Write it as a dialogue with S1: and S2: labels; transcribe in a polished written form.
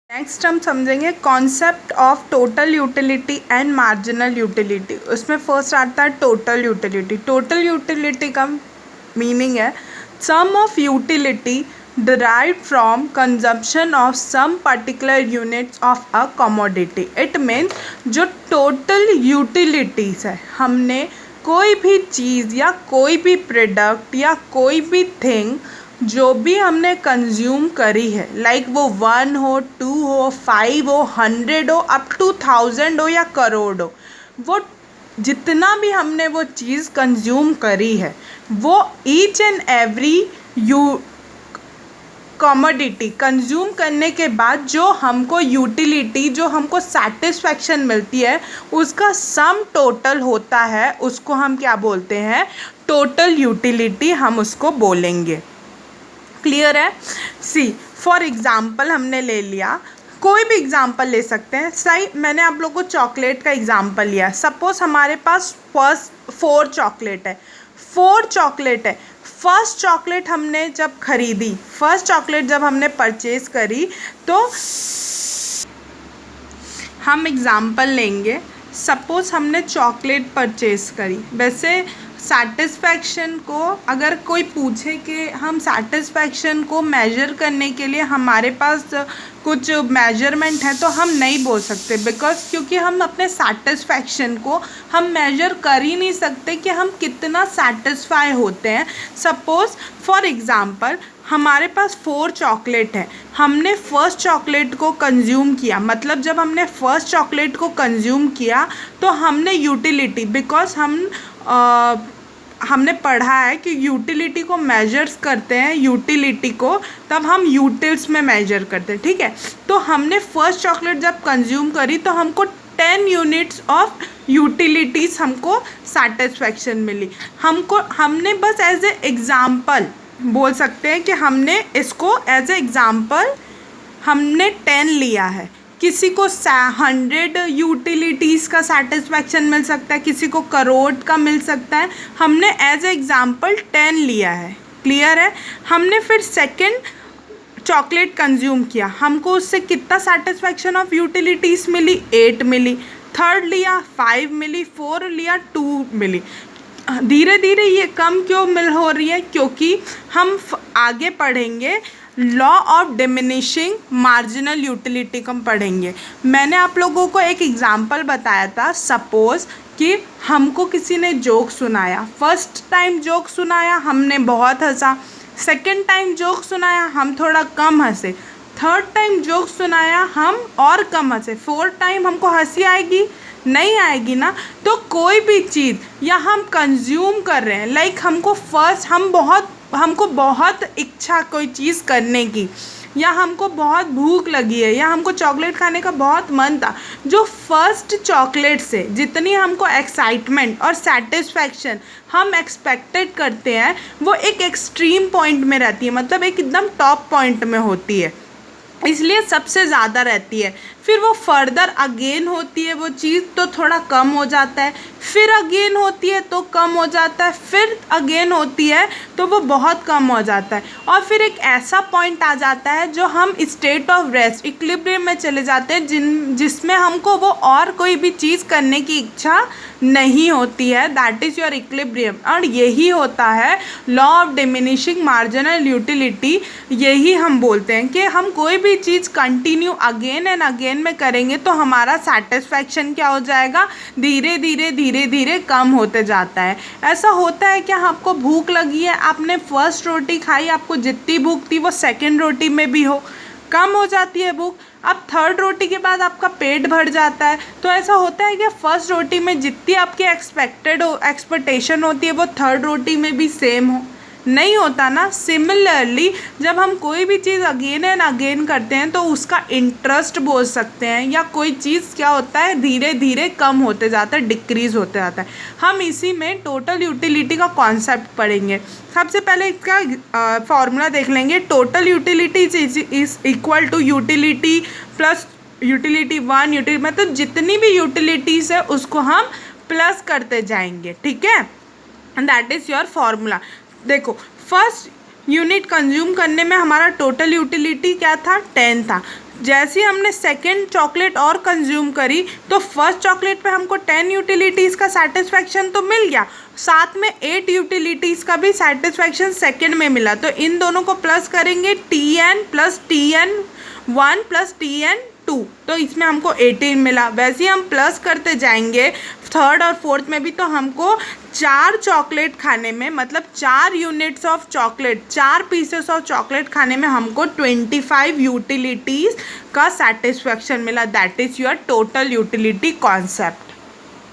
S1: Next हम समझेंगे concept of total utility and marginal utility. उसमें फर्स्ट आता है टोटल यूटिलिटी। टोटल यूटिलिटी का मीनिंग है sum of utility derived from consumption of some particular units of a commodity। It means जो total utilities है, हमने कोई भी चीज़ या कोई भी प्रोडक्ट या कोई भी थिंग जो भी हमने कंज्यूम करी है, लाइक वो 1 हो, 2 हो, 5 हो, 100 हो, अप टू 1000 हो या करोड़ हो, वो जितना भी हमने वो चीज़ कंज्यूम करी है, वो each and every commodity consume करने के बाद जो हमको यूटिलिटी, जो हमको सेटिस्फैक्शन मिलती है, उसका सम टोटल होता है, उसको हम क्या बोलते हैं? टोटल यूटिलिटी हम उसको बोलेंगे। क्लियर है? सी फॉर एग्ज़ाम्पल हमने ले लिया, कोई भी एग्ज़ाम्पल ले सकते हैं। सही, मैंने आप लोगों को चॉकलेट का एग्ज़ाम्पल लिया। सपोज़ हमारे पास फर्स्ट 4 चॉकलेट है, 4 चॉकलेट है। फर्स्ट चॉकलेट हमने जब खरीदी, फर्स्ट चॉकलेट जब हमने परचेज़ करी, तो हम एग्ज़ाम्पल लेंगे। सपोज़ हमने चॉकलेट परचेज़ करी। वैसे सेटिस्फैक्शन को अगर कोई पूछे कि हम सेटिस्फैक्शन को मेजर करने के लिए हमारे पास कुछ मेजरमेंट है, तो हम नहीं बोल सकते, बिकॉज क्योंकि हम अपने सेटिस्फैक्शन को हम मेजर कर ही नहीं सकते कि हम कितना सेटिस्फाई होते हैं। सपोज़ फॉर एग्ज़ाम्पल हमारे पास 4 चॉकलेट है, हमने फर्स्ट चॉकलेट को कंज्यूम किया, मतलब जब हमने फर्स्ट चॉकलेट को कंज्यूम किया तो हमने यूटिलिटी, बिकॉज हमने पढ़ा है कि यूटिलिटी को मेजर्स करते हैं, यूटिलिटी को तब हम यूटिल्स में मेजर करते हैं, ठीक है। तो हमने फर्स्ट चॉकलेट जब कंज्यूम करी तो हमको 10 यूनिट्स ऑफ यूटिलिटीज़ हमको सेटिस्फैक्शन मिली। हमने बस एज ए एग्ज़ाम्पल बोल सकते हैं कि हमने इसको एज ए एग्ज़ाम्पल हमने 10 लिया है। किसी को 100 यूटिलिटीज़ का सेटिस्फैक्शन मिल सकता है, किसी को करोड़ का मिल सकता है। हमने एज ए एग्ज़ाम्पल 10 लिया है। क्लियर है? हमने फिर सेकंड चॉकलेट कंज्यूम किया, हमको उससे कितना सेटिस्फैक्शन ऑफ यूटिलिटीज़ मिली? 8 मिली। थर्ड लिया 5 मिली, 4 लिया 2 मिली। धीरे धीरे ये कम क्यों हो रही है? क्योंकि हम आगे पढ़ेंगे law of diminishing marginal utility को हम पढ़ेंगे। मैंने आप लोगों को एक एग्ज़ाम्पल बताया था। सपोज़ कि हमको किसी ने जोक सुनाया, फर्स्ट टाइम जोक सुनाया, हमने बहुत हंसा। सेकंड टाइम जोक सुनाया, हम थोड़ा कम हंसे। थर्ड टाइम जोक सुनाया, हम और कम हंसे। फोर्थ टाइम हमको हंसी आएगी? नहीं आएगी ना। तो कोई भी चीज़ या हम कंज्यूम कर रहे हैं, लाइक हमको बहुत इच्छा कोई चीज़ करने की, या हमको बहुत भूख लगी है, या हमको चॉकलेट खाने का बहुत मन था, जो फर्स्ट चॉकलेट से जितनी हमको एक्साइटमेंट और सेटिस्फैक्शन हम एक्सपेक्टेड करते हैं, वो एक एक्सट्रीम पॉइंट में रहती है, मतलब एक एकदम टॉप पॉइंट में होती है, इसलिए सबसे ज़्यादा रहती है। फिर वो फर्दर अगेन होती है वो चीज़, तो थोड़ा कम हो जाता है, फिर अगेन होती है तो कम हो जाता है, फिर अगेन होती है तो वो बहुत कम हो जाता है, और फिर एक ऐसा पॉइंट आ जाता है जो हम स्टेट ऑफ रेस्ट, इक्विलिब्रियम में चले जाते हैं, जिसमें हमको वो और कोई भी चीज़ करने की इच्छा नहीं होती है। That is your equilibrium. और यही होता है law of diminishing marginal utility. यही हम बोलते हैं कि हम कोई भी चीज़ कंटिन्यू अगेन एंड अगेन में करेंगे तो हमारा सेटिस्फैक्शन क्या हो जाएगा? धीरे धीरे कम होते जाता है। ऐसा होता है क्या? आपको भूख लगी है, आपने फर्स्ट रोटी खाई, आपको जितनी भूख थी वो सेकंड रोटी में भी हो, कम हो जाती है भूख। अब थर्ड रोटी के बाद आपका पेट भर जाता है। तो ऐसा होता है कि फर्स्ट रोटी में जितनी आपकी एक्सपेक्टेशन होती है वो थर्ड रोटी में भी सेम हो? नहीं होता ना। सिमिलरली जब हम कोई भी चीज़ अगेन एंड अगेन करते हैं तो उसका इंटरेस्ट बोल सकते हैं, या कोई चीज़ क्या होता है धीरे धीरे कम होते जाता है, डिक्रीज़ होते जाता है। हम इसी में टोटल यूटिलिटी का कॉन्सेप्ट पढ़ेंगे। सबसे पहले इसका फॉर्मूला देख लेंगे। Total utility is equal to utility plus utility 1 utility, मतलब जितनी भी यूटिलिटीज़ है उसको हम प्लस करते जाएंगे, ठीक है। And that is your formula. देखो फर्स्ट यूनिट कंज्यूम करने में हमारा टोटल यूटिलिटी क्या था, 10 था। जैसे ही हमने सेकेंड चॉकलेट और कंज्यूम करी तो फर्स्ट चॉकलेट पे हमको 10 यूटिलिटीज़ का सेटिस्फैक्शन तो मिल गया, साथ में 8 यूटिलिटीज़ का भी सेटिस्फैक्शन सेकेंड में मिला। तो इन दोनों को प्लस करेंगे, Tn plus Tn1 plus Tn2, तो इसमें हमको 18 मिला। वैसे ही हम प्लस करते जाएंगे थर्ड और फोर्थ में भी, तो हमको 4 चॉकलेट खाने में, मतलब 4 units of chocolate, 4 pieces of chocolate खाने में हमको 25 यूटिलिटीज़ का सेटिस्फैक्शन मिला। That is your total utility concept.